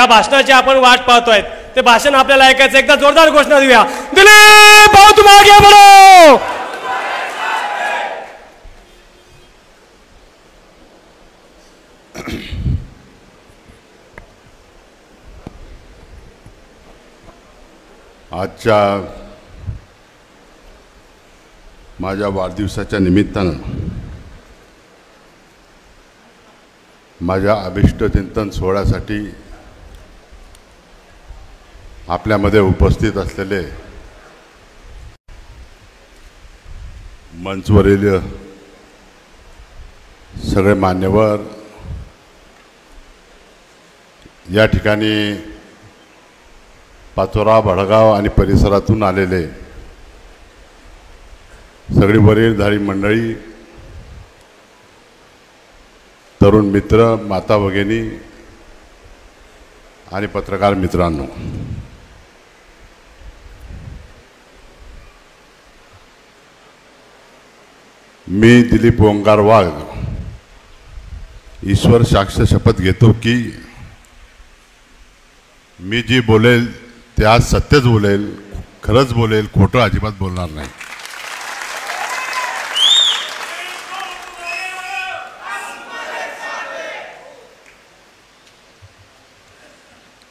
त्या भाषणाची आपण वाट पाहतोय. ते भाषण आपल्याला ऐकायचं. एकदा जोरदार घोषणा देऊया. दिलीप भाऊ तुम आगे बढ़ो. आजच्या माझ्या वाढदिवसाच्या निमित्तानं माझ्या अभिष्ट चिंतन सोहळ्यासाठी आपल्यामध्ये उपस्थित असलेले मंचवरील सगळे मान्यवर, या ठिकाणी पाचोरा, भडगाव आणि परिसरातून आलेले सगळी वरीलधारी मंडळी, तरुण मित्र, माता भगिनी आणि पत्रकार मित्रांनो, मी दिलीप ओंकार वाघ ईश्वर साक्ष शपथ घेतो की मी जी बोलेल ते आज सत्यच बोलेल, खरंच बोलेल, खोटं अजिबात बोलणार नाही.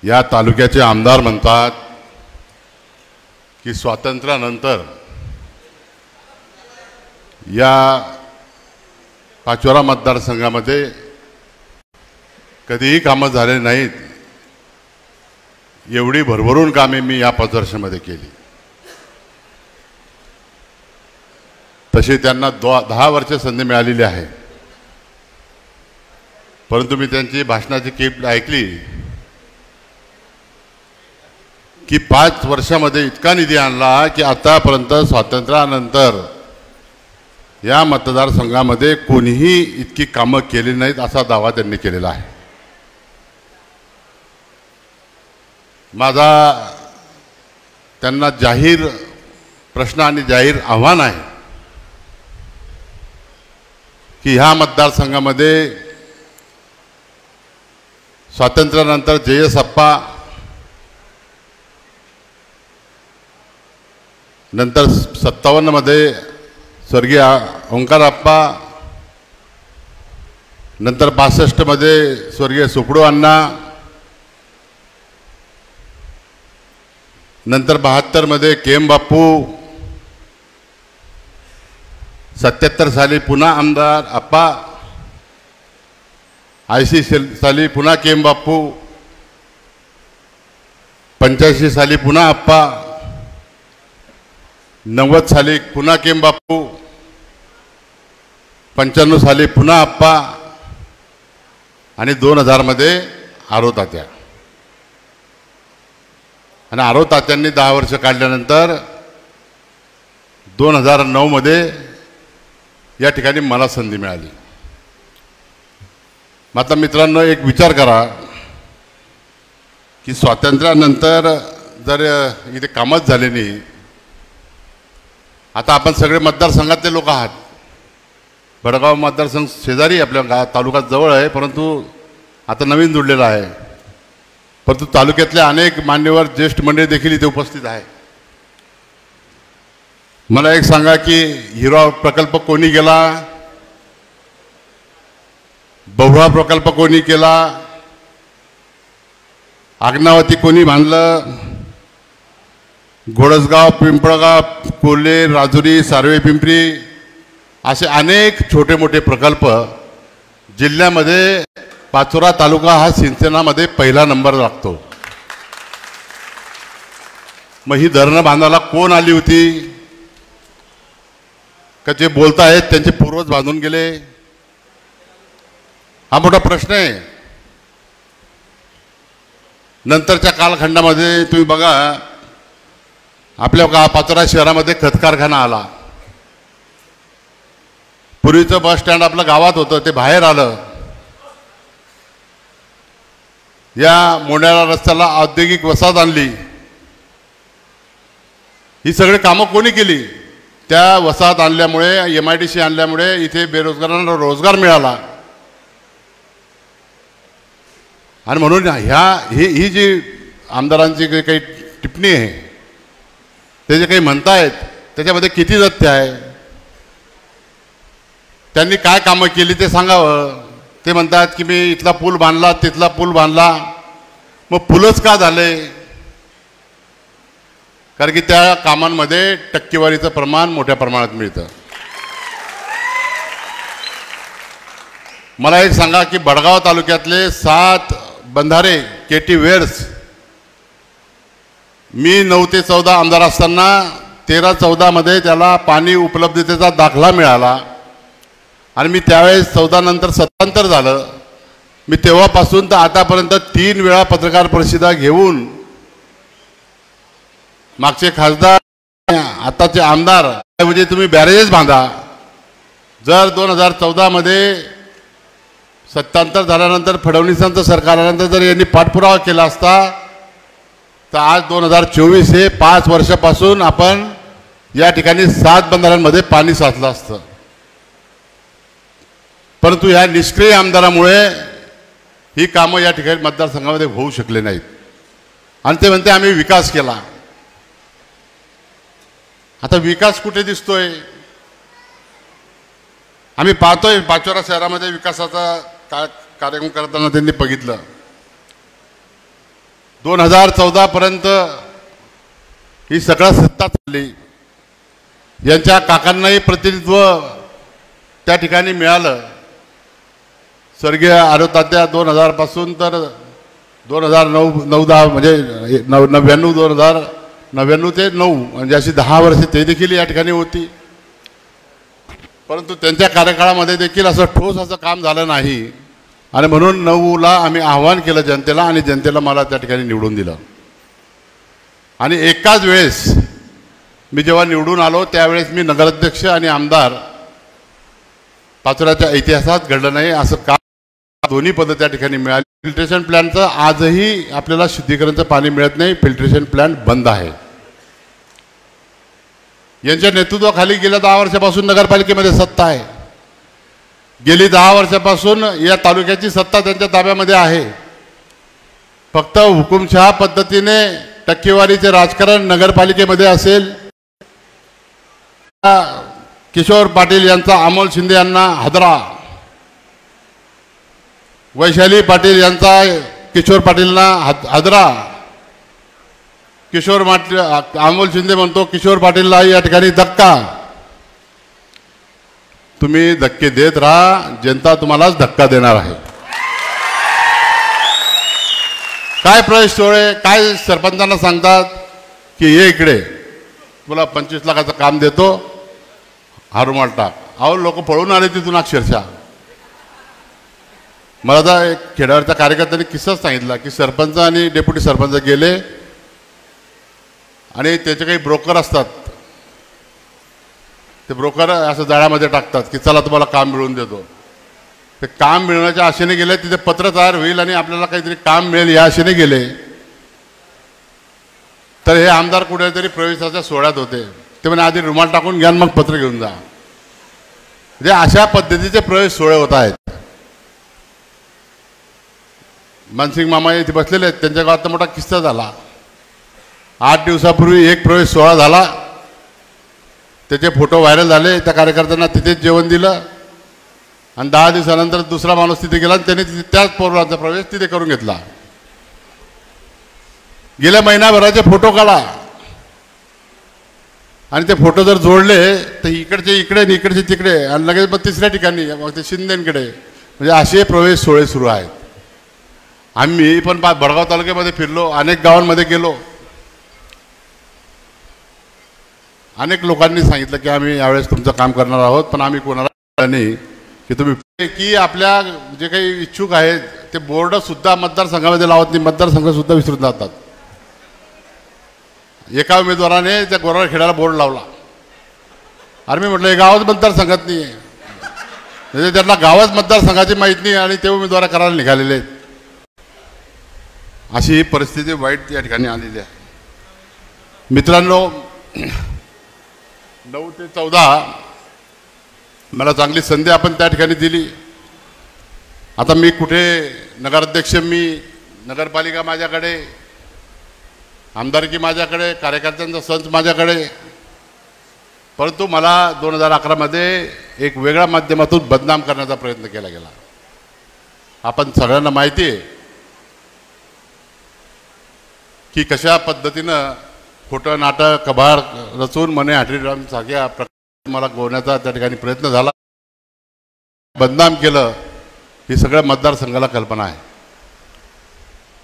या तालुक्याचे आमदार म्हणतात की स्वातंत्र्यानंतर या पाचोरा मतदारसंघामध्ये कधीही कामं झाले नाहीत, एवढी भरभरून कामे मी या 5 वर्षामध्ये केली. तशी त्यांना 10 वर्ष संधी मिळालेली आहे. परंतु मी त्यांची भाषणाची क्लिप ऐकली की 5 वर्षामध्ये इतका निधी आणला की आतापर्यंत स्वातंत्र्यानंतर या मतदारसंघामध्ये कोणीही इतकी कामं केली नाहीत असा दावा त्यांनी केलेला आहे. माझा त्यांना जाहीर प्रश्न आणि जाहीर आव्हान आहे की ह्या मतदारसंघामध्ये स्वातंत्र्यानंतर JS अप्पा, नंतर 57 मध्ये स्वर्गीय ओंकार अप्पा, नंतर 62 मध्ये स्वर्गीय सुकडो अण्णा, नंतर 72 मध्ये KM बापू, 77 साली पुन्हा आमदार अप्पा, 80 साली पुन्हा KM बापू, 85 साली पुन्हा अप्पा, 90 साली पुन्हा KM बापू, 95 साली पुन्हा अप्पा आणि 2000 मध्ये आरो तात्या. आणि आरो तात्यांनी 10 वर्ष काढल्यानंतर 2009 मध्ये या ठिकाणी मला संधी मिळाली. आता मित्रांनो, एक विचार करा की स्वातंत्र्यानंतर जर इथे कामच झाले नाही, आता आपण सगळे मतदारसंघातले लोक आहात. भडगाव मतदारसंघ शेजारी आपल्या तालुक्यात जवळ आहे, परंतु आता नवीन जोडलेला आहे. परंतु तालुक्यातले अनेक मान्यवर ज्येष्ठ मंडळी देखील इथे उपस्थित आहे. मला एक सांगा की हिरवा प्रकल्प कोणी केला, बहुळा प्रकल्प कोणी केला, आग्नावती कोणी बांधलं, घोडसगाव, पिंपळगाव, कोल्हे, राजुरी, सार्वे पिंपरी असे अनेक छोटे मोठे प्रकल्प जिल्ह्यामध्ये पाचोरा तालुका हा सिंचनामध्ये पहिला नंबर लागतो. मग ही धरणं बांधायला कोण आली होती का जे बोलतायत त्यांचे पूर्वज बांधून गेले? हा मोठा प्रश्न आहे. नंतरच्या कालखंडामध्ये तुम्ही बघा, आपल्या पाचोरा शहरामध्ये खत कारखाना आला. पूर्वीचं बस स्टँड आपलं गावात होतं, ते बाहेर आलं. या मोंढ्याला रस्त्याला औद्योगिक वसाहत आणली. ही सगळी कामं कोणी केली? त्या वसाहत आणल्यामुळे, MIDC आणल्यामुळे इथे बेरोजगारांना रोजगार मिळाला. आणि म्हणून ही जी आमदारांची काही टिप्पणी आहे, ते जे काही म्हणतायत त्याच्यामध्ये किती तथ्य आहे, त्यांनी काय कामं केली ते सांगावं. ते म्हणतात की मी इथला पूल बांधला, तिथला पूल बांधला. मग पूलच का झाले? कारण की त्या कामांमध्ये टक्केवारीचं प्रमाण मोठ्या प्रमाणात मिळतं. मला एक सांगा की बडगाव तालुक्यातले 7 बंधारे केटी वेर्स, मी 9 ते 14 आमदार असताना 13-14 मध्ये त्याला पाणी उपलब्धतेचा दाखला मिळाला आणि मी त्यावेळेस 14 नंतर सत्तांतर झालं. मी तेव्हापासून तर आतापर्यंत 3 वेळा पत्रकार परिषदा घेऊन मागचे खासदार आताचे आमदार म्हणजे तुम्ही बॅरेजेस बांधा. जर 2014 मध्ये सत्तांतर झाल्यानंतर फडणवीसांचं सरकार आल्यानंतर जर यांनी पाठपुरावा केला असता तर आज 2024 हे 5 वर्षापासून आपण या ठिकाणी 7 बंधाऱ्यांमध्ये पाणी साचलं असतं. परंतु ह्या निष्क्रिय आमदारामुळे ही कामं या ठिकाणी मतदारसंघामध्ये होऊ शकले नाहीत. आणि ते म्हणते आम्ही विकास केला. आता विकास कुठे दिसतोय? आम्ही पाहतोय पाचोरा शहरामध्ये विकासाचा कार्यक्रम करताना त्यांनी बघितलं. 2014 पर्यंत ही सगळा सत्ता चालली. यांच्या काकांनाही प्रतिनिधित्व त्या ठिकाणी मिळालं. स्वर्गीय आरोतात्या 2000 पासून तर 2009-10 म्हणजे 99 ते 9 म्हणजे अशी 10 वर्षे ते देखील या ठिकाणी होती. परंतु त्यांच्या कार्यकाळामध्ये देखील असं ठोस असं काम झालं नाही. आणि म्हणून 9ला आम्ही आव्हान केलं जनतेला आणि जनतेला मला त्या ठिकाणी निवडून दिलं. आणि एकाच वेळेस मी जेव्हा निवडून आलो त्यावेळेस मी नगराध्यक्ष आणि आमदार पाचोऱ्याच्या इतिहासात घडलं नाही असं काम दोन्ही पद त्या ठिकाणी मिळाली. फिल्ट्रेशन प्लॅनचं आजही आपल्याला शुद्धीकरणाचं पाणी मिळत नाही. फिल्ट्रेशन प्लॅन बंद आहे. यांच्या नेतृत्वाखाली गेल्या 10 वर्षापासून नगरपालिकेमध्ये सत्ता आहे. गेली 10 वर्षापासून या तालुक्याची सत्ता त्यांच्या ताब्यामध्ये आहे. फक्त हुकुमशहा पद्धतीने टक्केवारीचे राजकारण नगरपालिकेमध्ये असेल. किशोर पाटील यांचा अमोल शिंदे यांना हादरा, वैशाली पाटील यांचा किशोर पाटीलना हादरा. अमोल शिंदे म्हणतो किशोर पाटीलला या ठिकाणी धक्का. तुम्ही धक्के देत राहा, जनता तुम्हालाच धक्का देणार आहे. काय प्रवेश सोहळे, काय सरपंचांना सांगतात की ये इकडे तुला 25 लाखाचं काम देतो, हा रुमाल टाक. अहो लोक पळून आले तिथून अक्षरशः. मला आता एक खेड्यावरच्या कार्यकर्त्यांनी किस्साच सांगितला की सरपंच आणि डेप्युटी सरपंच गेले आणि त्याचे काही ब्रोकर असतात, ते ब्रोकर असं जाळ्यामध्ये टाकतात की चला तुम्हाला काम मिळवून देतो. ते काम मिळवण्याच्या आशेने गेले, तिथे पत्र तयार होईल आणि आपल्याला काहीतरी काम मिळेल या आशेने गेले. तर हे आमदार कुठेतरी प्रवेशाच्या सोहळ्यात होते. ते म्हणे आधी रुमाल टाकून घ्या मग पत्र घेऊन जा. म्हणजे अशा पद्धतीचे प्रवेश सोहळे होत आहेत. मानसिंग मामा इथे बसलेले आहेत, त्यांच्या गावात मोठा किस्सा झाला. 8 दिवसापूर्वी एक प्रवेश सोहळा झाला, त्याचे फोटो व्हायरल झाले. त्या कार्यकर्त्यांना तिथेच जेवण दिलं आणि 10 दिवसानंतर दुसरा माणूस तिथे गेला आणि त्याने तिथे त्याच पोराचा प्रवेश तिथे करून घेतला. गेल्या महिनाभराचे फोटो काढा आणि ते फोटो जर जोडले तर इकडचे इकडे आणि इकडचे तिकडे आणि लगेच मग तिसऱ्या ठिकाणी मग ते शिंदेकडे. म्हणजे असे प्रवेश सोहळे सुरू आहेत. आम्ही पण बडगाव तालुक्यामध्ये फिरलो, अनेक गावांमध्ये गेलो. अनेक लोकांनी सांगितलं की आम्ही यावेळेस तुमचं काम करणार आहोत, पण आम्ही कोणाला नाही की तुम्ही की आपल्या जे काही इच्छुक आहेत ते बोर्ड सुद्धा मतदारसंघामध्ये लावत नाही, मतदारसंघ सुद्धा विसरून जातात. एका उमेदवाराने त्या गोराखेड्याला बोर्ड लावला. अरे मी म्हटलं हे गावच मतदारसंघात नाही आहे, म्हणजे त्यांना गावच मतदारसंघाची माहीत नाही आणि ते उमेदवार करायला निघालेले आहेत. अशी ही परिस्थिती वाईट या ठिकाणी आलेली आहे. मित्रांनो, 9 ते 14 मला चांगली संधी आपण त्या ठिकाणी दिली. आता मी कुठे नगराध्यक्ष मी नगरपालिका माझ्याकडे, आमदारकी माझ्याकडे, कार्यकर्त्यांचा संच माझ्याकडे, परंतु मला 2011मध्ये एक वेगळ्या माध्यमातून बदनाम करण्याचा प्रयत्न केला गेला. आपण सगळ्यांना माहिती आहे की कशा पद्धतीनं खोटं नाटक कबाड रचून मने हाटरीसारख्या प्रकारे मला गोवण्याचा त्या ठिकाणी प्रयत्न झाला, बदनाम केलं. ही सगळ्या मतदारसंघाला कल्पना आहे.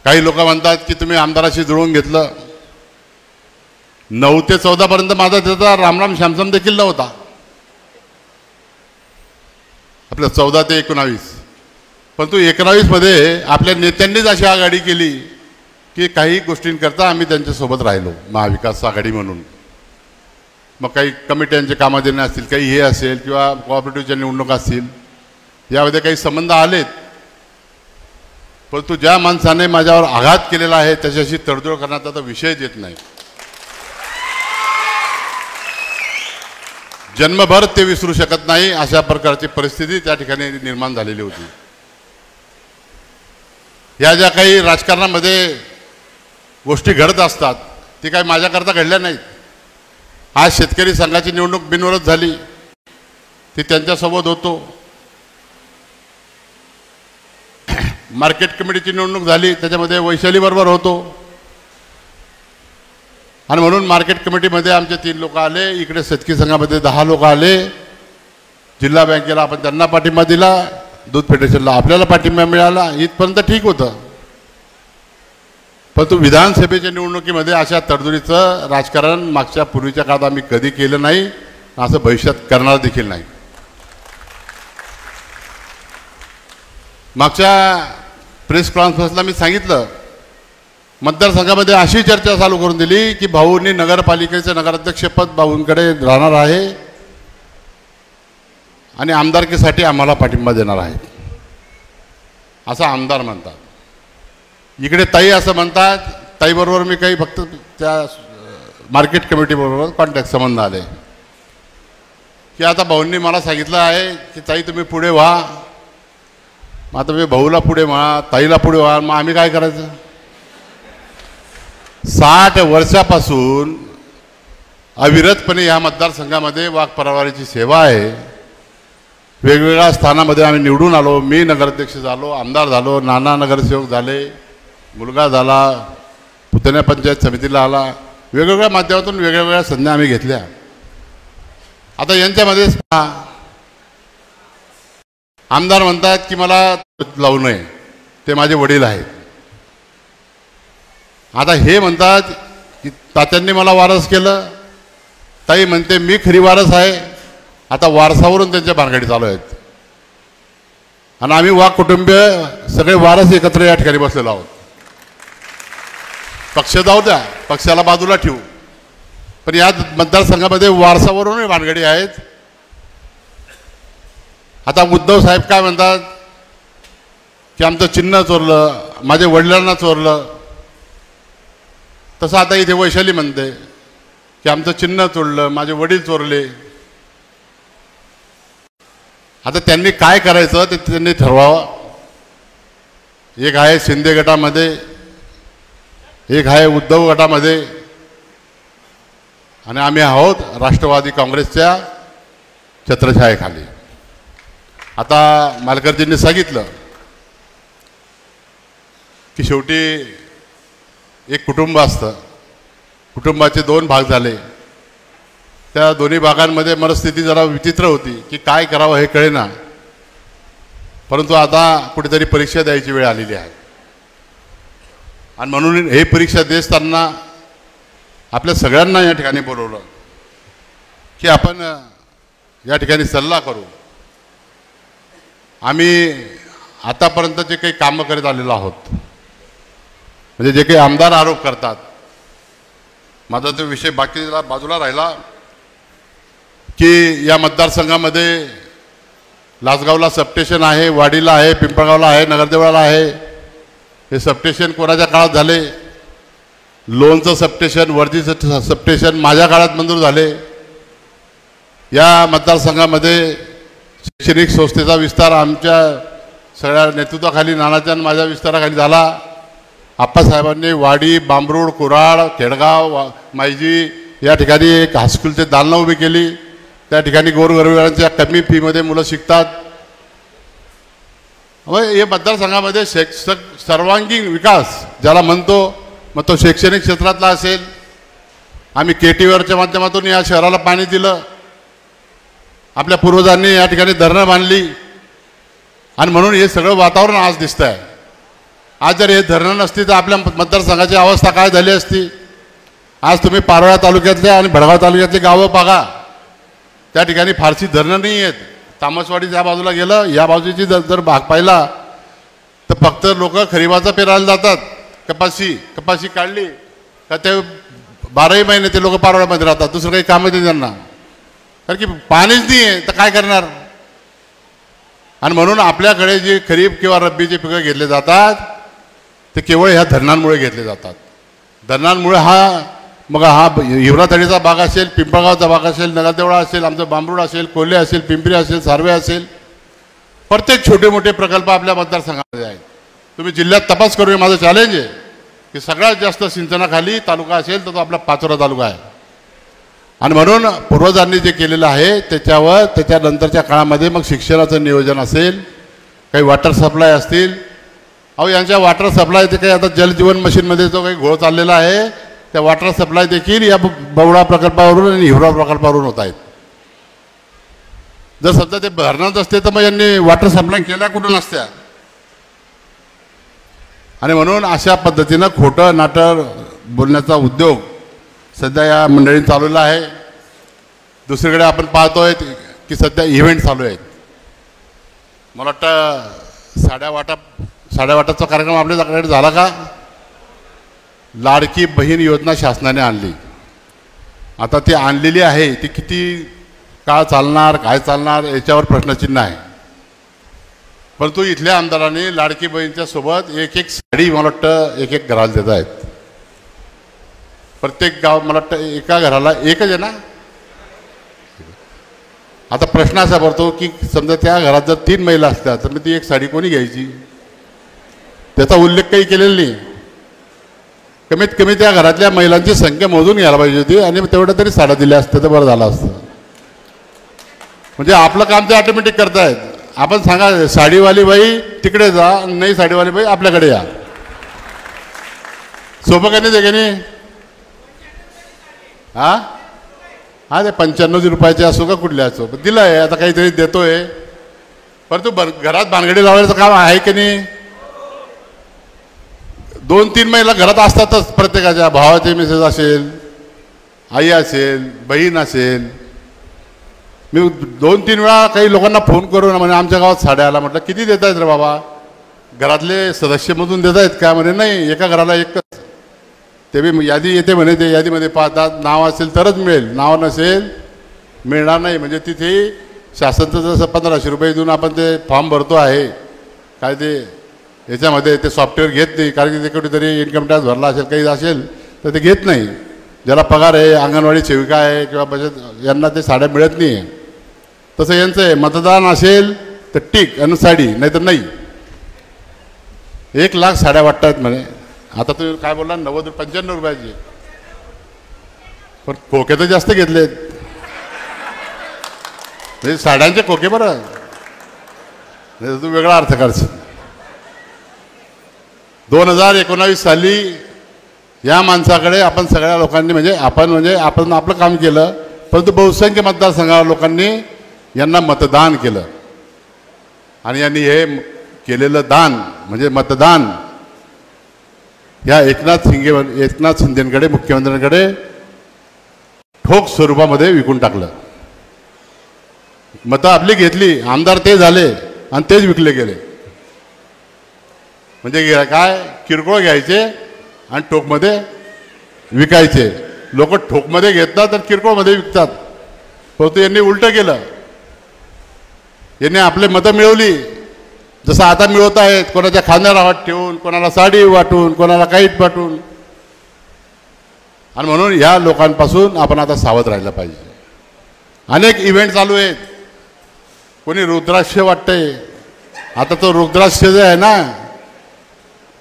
काही लोक म्हणतात की तुम्ही आमदाराशी जुळवून घेतलं. 9 ते 14 पर्यंत माझा त्याचा रामराम श्यामसम देखील नव्हता. आपलं 14 ते 19, परंतु 19 मध्ये आपल्या नेत्यांनीच अशी आघाडी केली की काही गोष्टींकरता आम्ही त्यांच्यासोबत राहिलो महाविकास आघाडी म्हणून. मग काही कमिट्यांचे कामं देणे असतील, काही हे असेल किंवा कोऑपरेटिव्हच्या निवडणुका असतील, यामध्ये काही संबंध आलेत. परंतु ज्या माणसाने माझ्यावर आघात केलेला आहे त्याच्याशी तडजोड करण्याचा तर विषयच येत नाही. जन्मभर ते विसरू शकत नाही अशा प्रकारची परिस्थिती त्या ठिकाणी निर्माण झालेली होती. या ज्या काही राजकारणामध्ये गोष्टी घडत असतात ती काही माझ्याकरता घडल्या नाहीत. आज शेतकरी संघाची निवडणूक बिनविरोध झाली, ती त्यांच्यासोबत होतो. मार्केट कमिटीची निवडणूक झाली, त्याच्यामध्ये वैशालीबरोबर होतो. आणि म्हणून मार्केट कमिटीमध्ये आमचे 3 लोक आले, इकडे शेतकरी संघामध्ये 10 लोक आले. जिल्हा बँकेला आपण त्यांना पाठिंबा दिला, दूध फेडरेशनला आपल्याला पाठिंबा मिळाला, इथपर्यंत ठीक होतं. परंतु विधानसभेच्या निवडणुकीमध्ये अशा तडजोडीचं राजकारण मागच्या पूर्वीच्या काळात आम्ही कधी केलं नाही, असं भविष्यात करणार देखील नाही. मागच्या प्रेस कॉन्फरन्सला मी सांगितलं, मतदारसंघामध्ये अशी चर्चा चालू करून दिली की भाऊंनी नगरपालिकेचं नगराध्यक्षपद भाऊंकडे राहणार आहे आणि आमदारकीसाठी आम्हाला पाठिंबा देणार आहे, असा आमदार म्हणतात. इकडे ताई असं म्हणतात. ताईबरोबर मी काही फक्त त्या मार्केट कमिटीबरोबर कॉन्टॅक्ट संबंध आले की आता भाऊंनी मला सांगितलं आहे की ताई तुम्ही पुढे व्हा. मग आता मी भाऊला पुढे व्हा, ताईला पुढे व्हा, मग आम्ही काय करायचं? 60 वर्षापासून अविरतपणे या मतदारसंघामध्ये वाघ परवारीची सेवा आहे. वेगवेगळ्या स्थानामध्ये आम्ही निवडून आलो. मी नगराध्यक्ष झालो, आमदार झालो, नाना नगरसेवक झाले, मुलगा झाला, पुतण्या पंचायत समितीला आला. वेगवेगळ्या माध्यमातून वेगवेगळ्या संध्या आम्ही घेतल्या. आता यांच्यामध्ये आमदार म्हणतात की मला लावू नये, ते माझे वडील आहेत. आता हे म्हणतात की तात्यांनी मला वारस केलं, ताई म्हणते मी खरी वारस आहे. आता वारसावरून त्यांच्या भानगडी चालू आहेत आणि आम्ही वाघ कुटुंबीय सगळे वारस एकत्र या ठिकाणी बसलेलो आहोत. पक्ष जाऊ द्या, पक्षाला बाजूला ठेवू, पण या मतदारसंघामध्ये वारसावरूनही भानगडी आहेत. आता उद्धव साहेब काय म्हणतात की आमचं चिन्ह चोरलं, माझ्या वडिलांना चोरलं. तसं आता इथे वैशाली म्हणते की आमचं चिन्ह चोरलं, माझे वडील चोरले. आता त्यांनी काय करायचं ते त्यांनी ठरवावं. एक आहे शिंदे गटामध्ये, एक आहे उद्धव गटामध्ये आणि आम्ही आहोत राष्ट्रवादी काँग्रेसच्या छत्रछायेखाली. आता मालकरजींनी सांगितलं की शेवटी एक कुटुंब असतं, कुटुंबाचे 2 भाग झाले. त्या दोन्ही भागांमध्ये मनस्थिती जरा विचित्र होती की काय करावं हे कळेना. परंतु आता कुठेतरी परीक्षा द्यायची वेळ आलेली आहे आणि म्हणून हे परीक्षा देताना आपल्या सगळ्यांना या ठिकाणी बोलवलं की आपण या ठिकाणी सल्ला करू. आम्ही आतापर्यंत जे काही कामं करत आलेलो आहोत, म्हणजे जे काही आमदार आरोप करतात, माझा तो विषय बाकीला बाजूला राहिला की या मतदारसंघामध्ये लासगावला सबस्टेशन आहे, वाडीला आहे, पिंपळगावला आहे, नगरदेवळाला आहे. हे सबस्टेशन कोणाच्या काळात झाले? लोणचं सबस्टेशन, वर्धीचं सबस्टेशन माझ्या काळात मंजूर झाले. या मतदारसंघामध्ये शैक्षणिक संस्थेचा विस्तार आमच्या सगळ्या नेतृत्वाखाली, नानाच्या माझ्या विस्ताराखाली झाला. आप्पासाहेबांनी वाडी, बांबरूड, कुराड, खेडगाव, मायजी या ठिकाणी एक हायस्कूलचे दालनं उभी केली. त्या ठिकाणी गोरगरिबांच्या कमी फीमध्ये मुलं शिकतात. हे मतदारसंघामध्ये सर्वांगीण विकास ज्याला म्हणतो, मग तो शैक्षणिक क्षेत्रातला असेल. आम्ही केटीवरच्या माध्यमातून या शहराला पाणी दिलं. आपल्या पूर्वजांनी या ठिकाणी धरणं बांधली आणि म्हणून हे सगळं वातावरण आज दिसतं आहे. आज जर हे धरणं नसती तर आपल्या मतदारसंघाची अवस्था काय झाली असती. आज तुम्ही पारोळा तालुक्यातले आणि भडगाव तालुक्यातली गावं बघा, त्या ठिकाणी फारशी धरणं नाही आहेत. तामसवाडी ज्या बाजूला गेलं, या बाजूची जर भाग पाहिला तर फक्त लोक खरीपाचं पेरायला जातात. कपाशी काढली का ते 12ही महिने ते लोक पारोळ्यामध्ये राहतात. दुसरं काही कामं नाही त्यांना, कारण की पाणीच नाही आहे तर काय करणार. आणि म्हणून आपल्याकडे जे खरीप किंवा रब्बीचे पिकं घेतले जातात ते केवळ ह्या धरणांमुळे घेतले जातात. धरणांमुळे मग हा हिवरातळीचा भाग असेल, पिंपळगावचा भाग असेल, नगरदेवळा असेल, आमचं बांबरूड असेल, कोल्हे असेल, पिंपरी असेल, सार्वे असेल, प्रत्येक छोटे मोठे प्रकल्प आपल्या मतदारसंघामध्ये आहेत. तुम्ही जिल्ह्यात तपास करू, हे माझं चॅलेंज आहे की सगळ्यात जास्त सिंचनाखाली तालुका असेल तर तो आपला पाचोरा तालुका आहे. आणि म्हणून पूर्वजांनी जे केलेलं आहे त्याच्यानंतरच्या काळामध्ये मग शिक्षणाचं नियोजन असेल, काही वॉटर सप्लाय असतील. यांच्या वॉटर सप्लाय ते काही आता जलजीवन मिशनमध्ये जो काही घोळ चाललेला आहे, त्या वॉटर सप्लाय देखील या बवडा प्रकल्पावरून आणि हिवरा प्रकल्पावरून होत आहेत. जर सध्या ते भरणारच असते तर मग यांनी वॉटर सप्लाय केल्या कुठून असत्या. आणि म्हणून अशा पद्धतीनं खोटं नाटक बोलण्याचा उद्योग सध्या या मंडळींनी चालवला आहे. दुसरीकडे आपण पाहतोय की सध्या इव्हेंट चालू आहेत. मला वाटतं साड्यावाटाचा कार्यक्रम आपल्याकडे झाला का. लाडकी बहीण योजना शासनाने आणली. आता ती आणलेली आहे, ती किती काळ चालणार, काय चालणार याच्यावर प्रश्नचिन्ह आहे. परंतु इथल्या आमदारांनी लाडकी बहीणच्या सोबत एक साडी मला वाटतं एक घराला देत आहेत. प्रत्येक गाव मला वाटतं एका घराला एकच आहे ना. आता प्रश्न असा पडतो की समजा त्या घरात जर 3 महिला असल्या तर मग ती एक साडी कोणी घ्यायची. त्याचा उल्लेख काही केलेला नाही. कमीत कमी त्या घरातल्या महिलांची संख्या मोजून घ्यायला पाहिजे होती आणि तेवढं तरी साड्या दिल्या असत्या तर बरं झालं असतं. म्हणजे आपलं काम ते ऑटोमॅटिक करतायत. आपण सांगा साडीवाली बाई तिकडे जा, नाही साडीवाली बाई आपल्याकडे या. सोपं का नाही ते का नाही. हा ते 95 रुपयाचे असो का कुठले असो दिलं आहे. आता काहीतरी देतोय, परंतु घरात भानगडी लावायचं काम आहे की नाही. 2-3 महिला घरात असतातच. प्रत्येकाच्या भावाचे मेसेज असेल, आई असेल, बहीण असेल. मी 2-3 वेळा काही लोकांना फोन करून म्हणजे आमच्या गावात साड्या आला म्हटलं किती देत आहेत रे बाबा. घरातले सदस्यमधून देत आहेत का. म्हणे नाही, एका घराला एकच. ते बी यादी येते म्हणे, ते यादीमध्ये पाहतात नाव असेल तरच मिळेल, नाव नसेल मिळणार नाही. म्हणजे तिथे शासनचं जसं 1500 रुपये देऊन आपण ते फॉर्म भरतो आहे काय ते याच्यामध्ये ते सॉफ्टवेअर घेत नाही. कारण की ते कुठेतरी इन्कम टॅक्स भरला असेल काही असेल तर ते घेत नाही. ज्याला पगार आहे, अंगणवाडी सेविका आहे किंवा बचत, यांना ते साड्या मिळत नाही. तसं यांचं आहे, मतदान असेल तर टिक आणि साडी, नाही तर नाही. 1 लाख साड्या वाटतात म्हणे. आता तुम्ही काय बोलला 95 रुपयाची, पण खोके तर जास्त घेतलेत. म्हणजे साड्यांचे खोके बरं, नाही तू वेगळा अर्थ करशील. 2019 साली या माणसाकडे आपण सगळ्या लोकांनी म्हणजे आपण आपलं काम केलं, परंतु बहुसंख्य मतदारसंघाला लोकांनी यांना मतदान केलं. आणि यांनी हे केलेलं दान म्हणजे मतदान या एकनाथ शिंदेकडे मुख्यमंत्र्यांकडे ठोक स्वरूपामध्ये विकून टाकलं. मतं आपली घेतली, आमदार ते झाले आणि तेच विकले गेले. म्हणजे काय, किरकोळ घ्यायचे आणि ठोकमध्ये विकायचे. लोक ठोकमध्ये घेतात आणि किरकोळमध्ये विकतात. परंतु यांनी उलटं केलं. यांनी आपले मतं मिळवली जसं आता मिळवत आहेत, कोणाच्या खांद्याला हात ठेवून, कोणाला साडी वाटून, कोणाला काहीच वाटून. आणि म्हणून ह्या लोकांपासून आपण आता सावध राहिलं पाहिजे. अनेक इव्हेंट चालू आहेत. कोणी रुद्राक्ष वाटतंय. आता तो रुद्राक्ष जे आहे ना,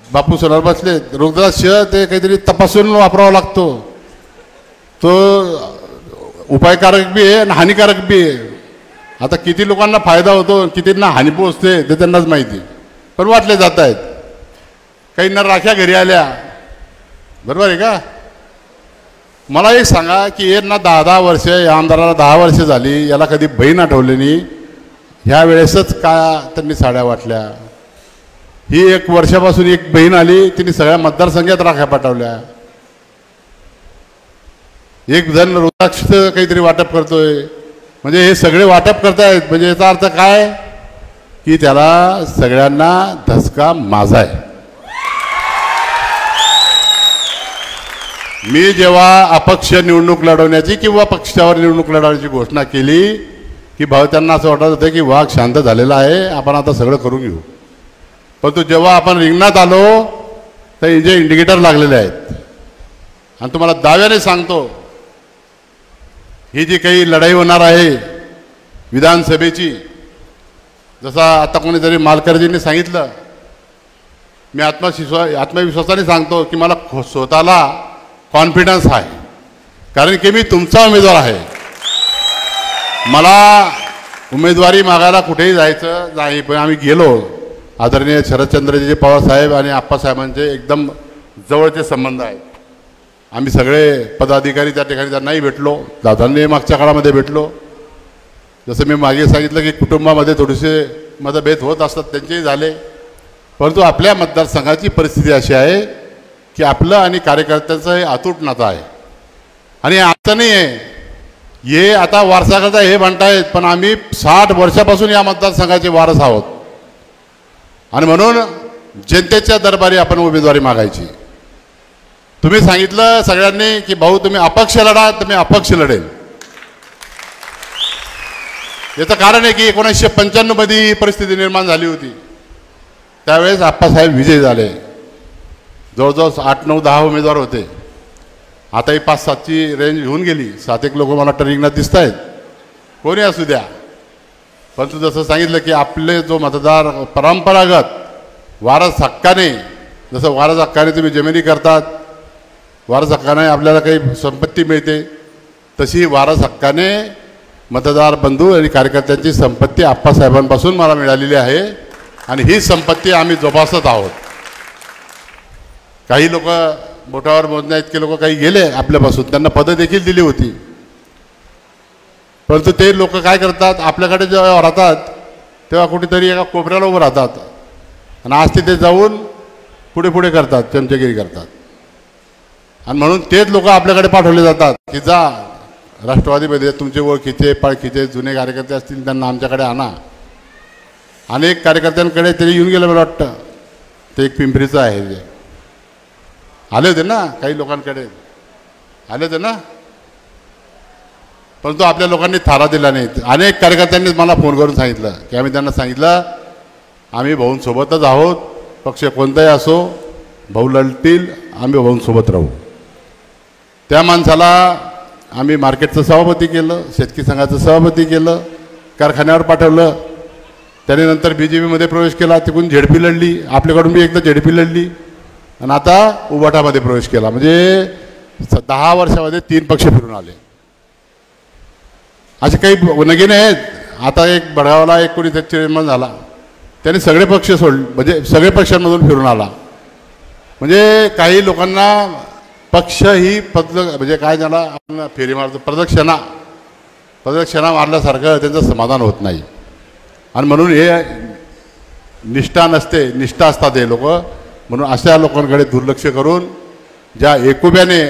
बापू सोनार बसले रुद्राक्ष ते काहीतरी तपासून वापरावा लागतो, तो उपायकारक बी आहे आणि हानिकारक बी आहे. आता किती लोकांना फायदा होतो कितींना हानी पोहोचते ते त्यांनाच माहिती, पण वाटले जात आहेत. काहींना राख्या घरी आल्या, बरोबर आहे का. मला एक सांगा की यांना 10-10 वर्ष, या आमदाराला 10 वर्ष झाली, याला कधी बहीण आठवली नाही, ह्या वेळेसच का त्यांनी साड्या वाटल्या. ही 1 वर्षापासून एक बहीण आली, तिने सगळ्या मतदारसंघात राख्या पाठवल्या. एक जण रुद्राक्ष काहीतरी वाटप करतोय, म्हणजे हे सगळे वाटप करतायत, म्हणजे याचा अर्थ काय की त्याला सगळ्यांना धसका माझा आहे. मी जेव्हा अपक्ष निवडणूक लढवण्याची किंवा पक्षावर निवडणूक लढवण्याची घोषणा केली की भाऊ त्यांना असं वाटत होतं की वाघ शांत झालेला आहे, आपण आता सगळं करून घेऊ. परंतु जेव्हा आपण रिंगणात आलो तर इंडिकेटर लागलेले आहेत. आणि तुम्हाला दाव्याने सांगतो, ही जी काही लढाई होणार आहे विधानसभेची, जसा आता कोणीतरी मालकरजींनी सांगितलं, मी आत्मविश्वासाने सांगतो की मला स्वतःला कॉन्फिडन्स आहे, कारण की मी तुमचा उमेदवार आहे. मला उमेदवारी मागायला कुठेही जायचं नाही, पण आम्ही गेलो. आदरणीय शरदचंद्रजी पवार साहेब आणि आप्पासाहेबांचे एकदम जवळचे संबंध आहेत. आम्ही सगळे पदाधिकारी त्या ठिकाणी त्यांनाही भेटलो, दादांनी मागच्या काळामध्ये भेटलो. जसं मी मागे सांगितलं की कुटुंबामध्ये थोडेसे मतभेद होत असतात, त्यांचेही झाले. परंतु आपल्या मतदारसंघाची परिस्थिती अशी आहे की आपलं आणि कार्यकर्त्यांचं हे अतूट नातं आहे. आणि आता नाही आहे, हे आता वारसाकरता हे म्हणतायत, पण आम्ही 60 वर्षापासून या मतदारसंघाचे वारस आहोत. आणि म्हणून जनतेच्या दरबारी आपण उमेदवारी मागायची. तुम्ही सांगितलं सगळ्यांनी की भाऊ तुम्ही अपक्ष लढा, तर मी अपक्ष लढेल. याचं कारण आहे की 1995 मध्ये परिस्थिती निर्माण झाली होती. त्यावेळेस आप्पासाहेब विजयी झाले. जवळजवळ 8, 9, 10 उमेदवार होते. आताही 5-7ची रेंज होऊन गेली. 7-1 लोक मला रिंगणात दिसत आहेत, कोणी असू द्या. परंतु जसं सांगितलं की आपले जो मतदार परंपरागत वारस हक्काने, जसं वारस हक्काने तुम्ही जमिनी करतात, वारस हक्काने आपल्याला काही संपत्ती मिळते, तशी वारस हक्काने मतदार बंधू आणि कार्यकर्त्यांची संपत्ती आप्पासाहेबांपासून मला मिळालेली आहे. आणि ही संपत्ती आम्ही जोपासत आहोत. काही लोक बोटावर मोजण्या इतके लोक काही गेले आपल्यापासून, त्यांना पदं देखील दिली होती. परंतु ते लोक काय करतात, आपल्याकडे जेव्हा राहतात तेव्हा कुठेतरी एका कोपऱ्याला उभं राहतात आणि आज तिथे जाऊन पुढे पुढे करतात, चमचेगिरी करतात. आणि म्हणून तेच लोक आपल्याकडे पाठवले जातात की जा राष्ट्रवादीमध्ये तुमचे ओळखीचे पाळखीचे जुने कार्यकर्ते असतील त्यांना आमच्याकडे आणा. अनेक कार्यकर्त्यांकडे तरी येऊन गेलं मला वाटतं, ते एक पिंपरीचं आहे, जे आले होते ना, काही लोकांकडे आले होते ना. परंतु आपल्या लोकांनी थारा दिला नाही. अनेक कार्यकर्त्यांनी मला फोन करून सांगितलं की आम्ही त्यांना सांगितलं आम्ही भाऊंसोबतच आहोत, पक्ष कोणताही असो, भाऊ लढतील, आम्ही भाऊंसोबत राहू. त्या माणसाला आम्ही मार्केटचं सभापती केलं, शेतकरी संघाचं सभापती केलं, कारखान्यावर पाठवलं. त्याने नंतर BJPमध्ये प्रवेश केला, तिकडून झेडपी लढली, आपल्याकडून बी एकदा झेडपी लढली आणि आता उबाटामध्ये प्रवेश केला. म्हणजे 10 वर्षामध्ये 3 पक्ष फिरून आले. असे काही नगिने आहेत. आता एक बडगावला एक कोणी चेअरमन झाला, त्याने सगळे पक्ष सोडले, म्हणजे सगळे पक्षांमधून फिरून आला. म्हणजे काही लोकांना पक्ष ही म्हणजे काय झाला, आपण फेरी मारतो, प्रदक्षिणा मारल्यासारखं त्यांचं समाधान होत नाही. आणि म्हणून हे निष्ठा नसते, निष्ठा असतात हे लोक. म्हणून अशा लोकांकडे दुर्लक्ष करून ज्या एकोप्याने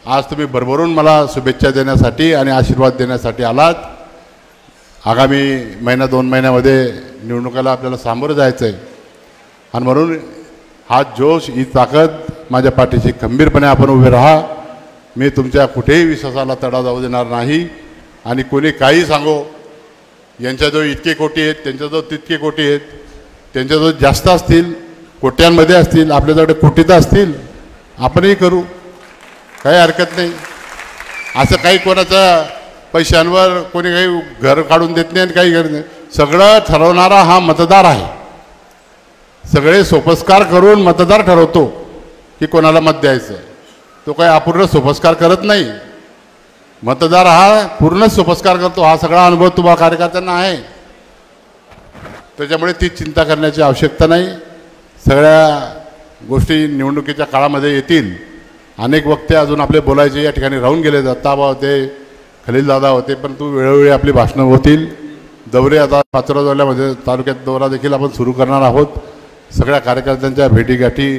आज तुम्ही भरभरून मला शुभेच्छा देण्यासाठी आणि आशीर्वाद देण्यासाठी आलात. आगामी 1-2 महिन्यामध्ये निवडणुकाला आपल्याला सामोरं जायचं आहे. आणि म्हणून हा जोश, ही ताकद माझ्या पाठीशी खंबीरपणे आपण उभे राहा. मी तुमच्या कुठेही विश्वासाला तडा जाऊ देणार नाही. आणि कोणी काही सांगो, यांच्याजवळ इतके कोटी आहेत, त्यांच्याजवळ तितके कोटी आहेत, त्यांच्याजवळ जास्त असतील, कोट्यांमध्ये असतील, आपल्याजवळ कोटीत असतील, आपणही करू, काही हरकत नाही. असं काही कोणाच्या पैशांवर कोणी काही घर काढून देत नाही आणि काही करत नाही. सगळं ठरवणारा हा मतदार आहे. सगळे सोपस्कार करून मतदार ठरवतो की कोणाला मत द्यायचं. तो काही अपूर्ण सोपस्कार करत नाही. मतदार हा पूर्ण सोपस्कार करतो. हा सगळा अनुभव तुम्हाला कार्यकर्त्यांना आहे. त्याच्यामुळे ती चिंता करण्याची आवश्यकता नाही. सगळ्या गोष्टी निवडणुकीच्या काळामध्ये येतील. अनेक वक्ते अजून आपले बोलायचे या ठिकाणी राहून गेले. दत्ताबा होते, खलीलदादा होते, परंतु वेळोवेळी आपली भाषणं होतील. दौरे आता पाचोरा तालुक्यात दौरा देखील आपण सुरू करणार आहोत. सगळ्या कार्यकर्त्यांच्या भेटीगाठी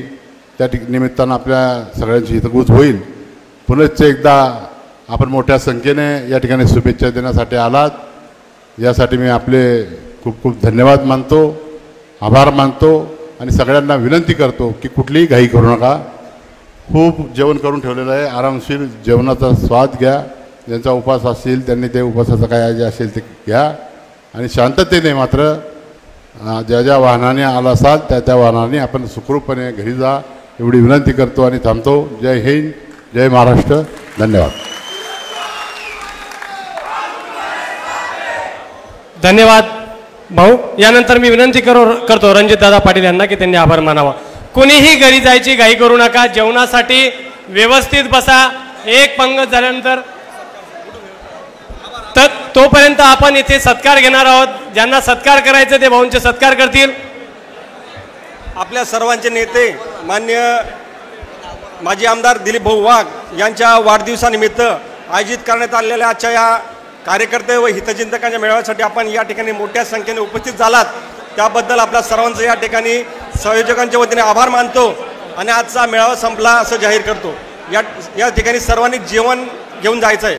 त्या निमित्तानं आपल्या सगळ्यांची हितगुज होईल. पुनश्च एकदा आपण मोठ्या संख्येने या ठिकाणी शुभेच्छा देण्यासाठी आलात. यासाठी मी आपले खूप खूप धन्यवाद मानतो, आभार मानतो आणि सगळ्यांना विनंती करतो की कुठलीही घाई करू नका. खूप जेवण करून ठेवलेलं आहे. आरामशीर जेवणाचा स्वाद घ्या. ज्यांचा उपवास असतील त्यांनी ते उपवासाचं काय जे असेल ते घ्या आणि शांततेने मात्र ज्या ज्या वाहनाने आला असाल त्या वाहनाने आपण सुखरूपपणे घरी जा एवढी विनंती करतो आणि थांबतो. जय हिंद, जय महाराष्ट्र. धन्यवाद. धन्यवाद भाऊ. यानंतर मी विनंती करतो रणजितदादा पाटील यांना की त्यांनी आभार मानावा. कोणीही घरी जायची घाई करू नका. जेवणासाठी व्यवस्थित बसा. एक पंगत झाल्यानंतर तर तोपर्यंत आपण इथे सत्कार घेणार आहोत. ज्यांना सत्कार करायचे ते भाऊंचे सत्कार करतील. आपल्या सर्वांचे नेते माननीय माजी आमदार दिलीप भाऊ वाघ यांच्या वाढदिवसानिमित्त आयोजित करण्यात आलेल्या आजच्या या कार्यकर्ते व हितचिंतकांच्या मेळाव्यासाठी आपण या ठिकाणी मोठ्या संख्येने उपस्थित झालात. त्याबद्दल आपल्या सर्वांचं या ठिकाणी संयोजकांच्या वतीने आभार मानतो आणि आजचा मेळावा संपला असं जाहीर करतो. या ठिकाणी सर्वांनी जेवण घेऊन जायचं आहे.